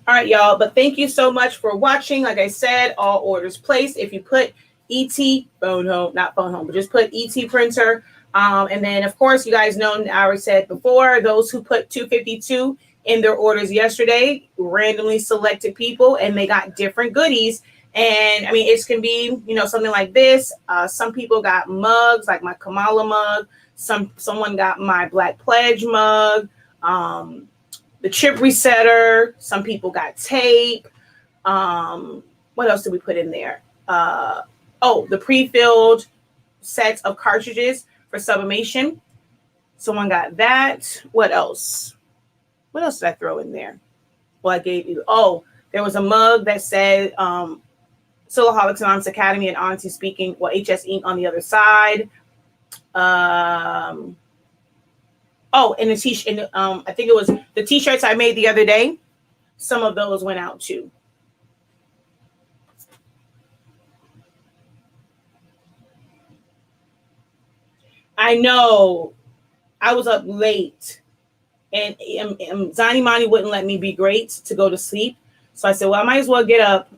All right, y'all. But thank you so much for watching. Like I said, all orders placed. If you put ET phone home, not phone home, but just put ET printer. And then, of course, you guys know, I already said before, those who put 252 in their orders yesterday, randomly selected people, and they got different goodies. And I mean, it can be, something like this. Some people got mugs, like my Kamala mug. Someone got my Black Pledge mug, the chip resetter. Some people got tape. What else did we put in there? The pre-filled sets of cartridges for Sublimation. Someone got that. What else? What else did I throw in there? Well, I gave you. Oh, there was a mug that said SILAHOLICS Anonymous Academy and Honestly Speaking, HS Inc. on the other side. And the t-shirt. I think it was the t-shirts I made the other day. Some of those went out too. I know. I was up late, and Zani Mani wouldn't let me be great to go to sleep. So I said, well, I might as well get up.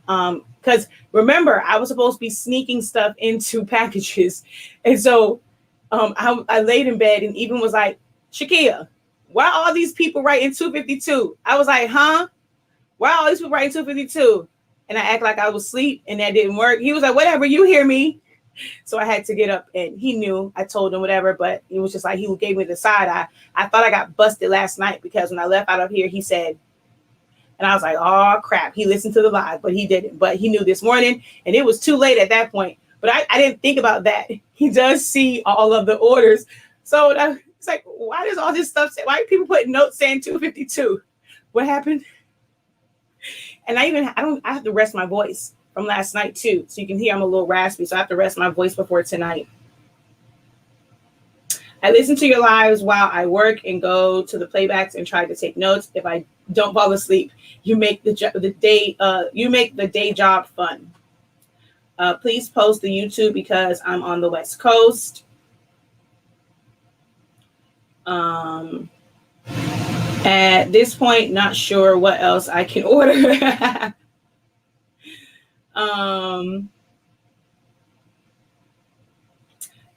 Because remember, I was supposed to be sneaking stuff into packages. And so I laid in bed and even was like, Shakia, why are all these people writing 252? I was like, huh? Why are all these people writing 252? And I act like I was asleep and that didn't work. He was like, whatever, you hear me. So I had to get up, and he knew. I told him whatever, but it was just like he gave me the side eye. I thought I got busted last night because when I left out of here, he said, and I was like, oh, crap. He listened to the live, but he didn't. But he knew this morning, and it was too late at that point. But I didn't think about that. He does see all of the orders. So it's like, why does all this stuff say? Why are people putting notes saying 252? What happened? And I have to rest my voice from last night too. So you can hear I'm a little raspy. So I have to rest my voice before tonight. I listen to your lives while I work and go to the playbacks and try to take notes. If I don't fall asleep, you make the day job fun. Please post the YouTube because I'm on the West Coast. At this point, not sure what else I can order.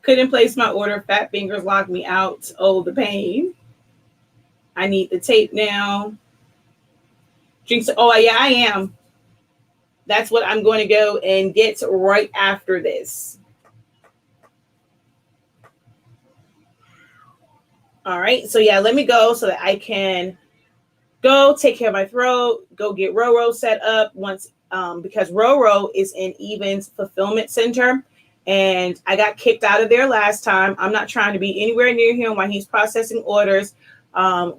Couldn't place my order. Fat fingers locked me out. Oh, the pain. I need the tape now. Drinks. Oh, yeah, I am. That's what I'm going to go and get right after this. All right. So, yeah, let me go so that I can go take care of my throat, go get Roro set up once, because Roro is in Even's fulfillment center. And I got kicked out of there last time. I'm not trying to be anywhere near him while he's processing orders.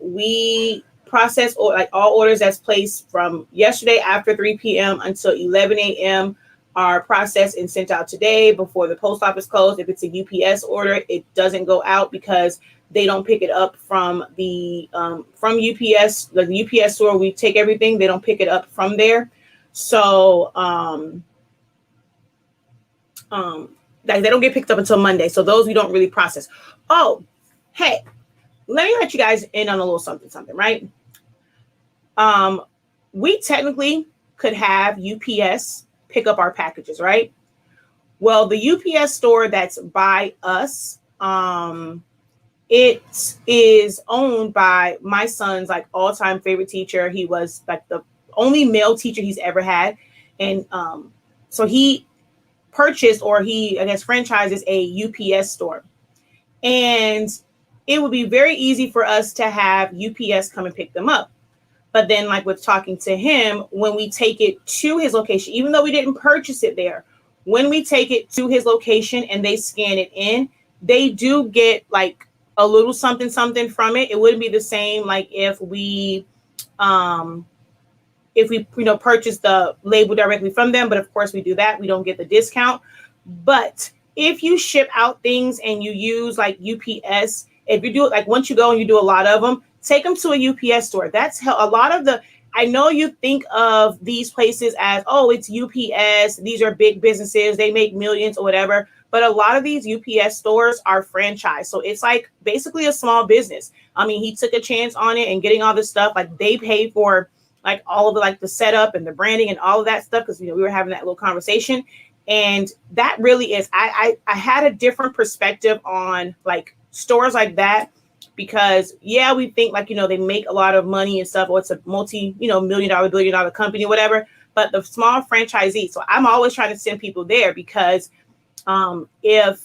We process all orders that's placed from yesterday after 3 p.m. until 11 a.m. are processed and sent out today before the post office closed. If it's a UPS order, it doesn't go out because they don't pick it up from the from UPS. The UPS store, we take everything. They don't pick it up from there. So they don't get picked up until Monday. So those we don't really process. Oh, hey, let me let you guys in on a little something, right? We technically could have UPS pick up our packages, right? Well, the UPS store that's by us, it is owned by my son's all-time favorite teacher. He was the only male teacher he's ever had. And so he purchased, or he, I guess, franchises a UPS store. And it would be very easy for us to have UPS come and pick them up. But then like with talking to him, when we take it to his location, even though we didn't purchase it there, when we take it to his location and they scan it in, they do get like a little something from it. It wouldn't be the same like if we purchase the label directly from them, but of course we do that. We don't get the discount. But if you ship out things and you use like UPS, if you do it like once you go and you do a lot of them, take them to a UPS store. That's how a lot of the, I know you think of these places as, oh, it's UPS. These are big businesses. They make millions or whatever. But a lot of these UPS stores are franchised. So it's like basically a small business. I mean, he took a chance on it and getting all this stuff. Like they pay for like all of the, like the setup and the branding and all of that stuff. Cause we were having that little conversation. And that really is, I had a different perspective on like stores like that, because yeah, we think like, they make a lot of money and stuff, or it's a multi, $1 million, billion dollar company, whatever, but the small franchisee. So I'm always trying to send people there because if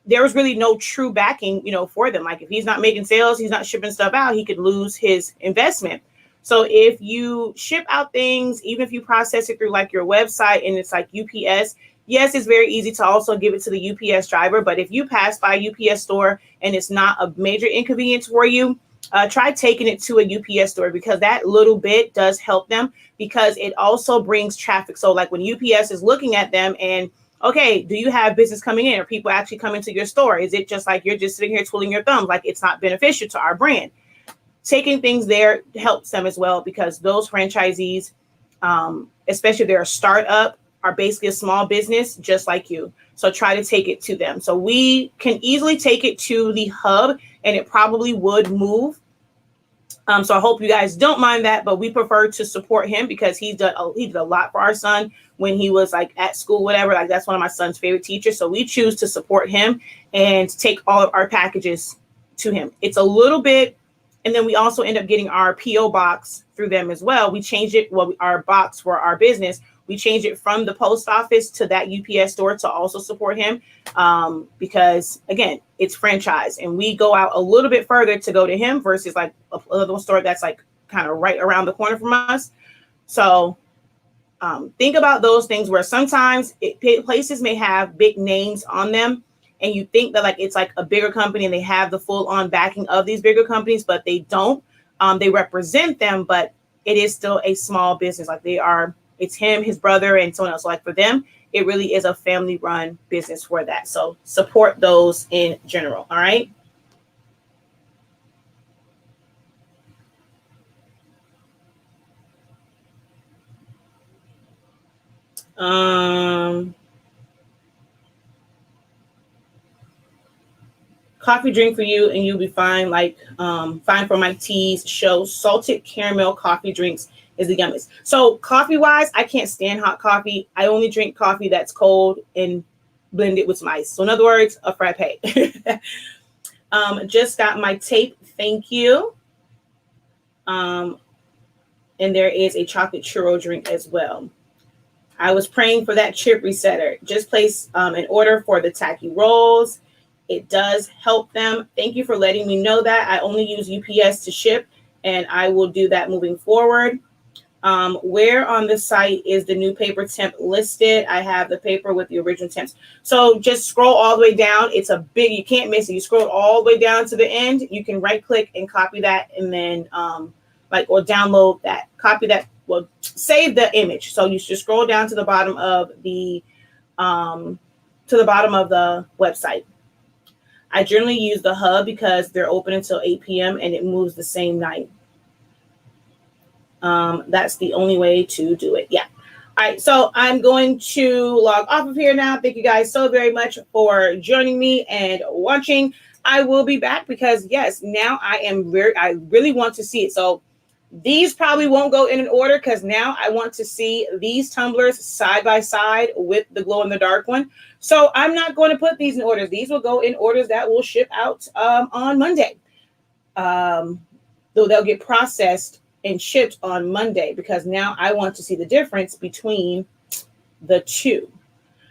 there was really no true backing, for them, like if he's not making sales, he's not shipping stuff out, he could lose his investment. So if you ship out things, even if you process it through like your website and it's like UPS, yes, it's very easy to also give it to the UPS driver. But if you pass by a UPS store and it's not a major inconvenience for you, try taking it to a UPS store, because that little bit does help them, because it also brings traffic. So like when UPS is looking at them and, okay, do you have business coming in? Are people actually coming to your store? Is it just like you're just sitting here twiddling your thumbs? Like it's not beneficial to our brand. Taking things there helps them as well, because those franchisees, especially if they're a startup, are basically a small business just like you. So try to take it to them. So we can easily take it to the hub and it probably would move. So I hope you guys don't mind that, but we prefer to support him because he did a lot for our son when he was like at school, whatever. Like that's one of my son's favorite teachers. So we choose to support him and take all of our packages to him. It's a little bit. And then we also end up getting our PO box through them as well. We changed it. Well, our box for our business, we changed it from the post office to that UPS store to also support him, because again, it's franchise, and we go out a little bit further to go to him versus like a little store that's like kind of right around the corner from us. So think about those things where sometimes places may have big names on them, and you think that like it's like a bigger company and they have the full on backing of these bigger companies, but they don't. They represent them, but it is still a small business. Like it's him, his brother, and someone else. So like for them, it really is a family run business for that. So support those in general. All right. Coffee drink for you and you'll be fine. Like fine for my teas. Show salted caramel coffee drinks is the yummiest. So coffee wise, I can't stand hot coffee. I only drink coffee that's cold and blend it with some ice. So in other words, a frappe. Just got my tape. Thank you. And there is a chocolate churro drink as well. I was praying for that chip resetter. Just place an order for the tacky rolls. It does help them. Thank you for letting me know that. I only use UPS to ship, and I will do that moving forward. Where on the site is the new paper temp listed? I have the paper with the original temps. So just scroll all the way down. It's a big, you can't miss it. You scroll all the way down to the end. You can right click and copy that, and then or download that, copy that, well, save the image. So you should scroll down to the bottom of the website. I generally use the hub because they're open until 8 p.m. and it moves the same night. That's the only way to do it. Yeah. All right. So I'm going to log off of here now. Thank you guys so very much for joining me and watching. I will be back because yes, now I really want to see it. So these probably won't go in an order because now I want to see these tumblers side by side with the glow in the dark one. So I'm not going to put these in orders. These will go in orders that will ship out on Monday. Though they'll get processed and shipped on Monday because now I want to see the difference between the two.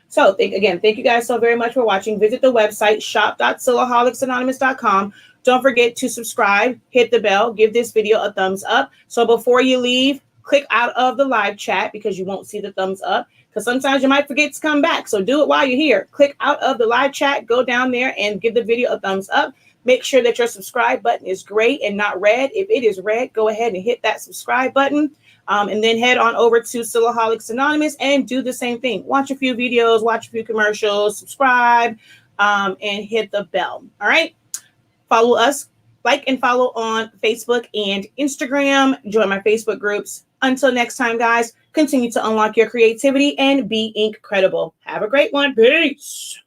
So thank you guys so very much for watching. Visit the website shop.silaholics.com. Don't forget to subscribe, hit the bell, give this video a thumbs up. So before you leave, click out of the live chat because you won't see the thumbs up, because sometimes you might forget to come back. So do it while you're here. Click out of the live chat, go down there and give the video a thumbs up. Make sure that your subscribe button is gray and not red. If it is red, go ahead and hit that subscribe button. And then head on over to SILAHOLICS Anonymous and do the same thing. Watch a few videos, watch a few commercials, subscribe, and hit the bell. All right. Follow us, like and follow on Facebook and Instagram. Join my Facebook groups. Until next time, guys, continue to unlock your creativity and be incredible. Have a great one. Peace.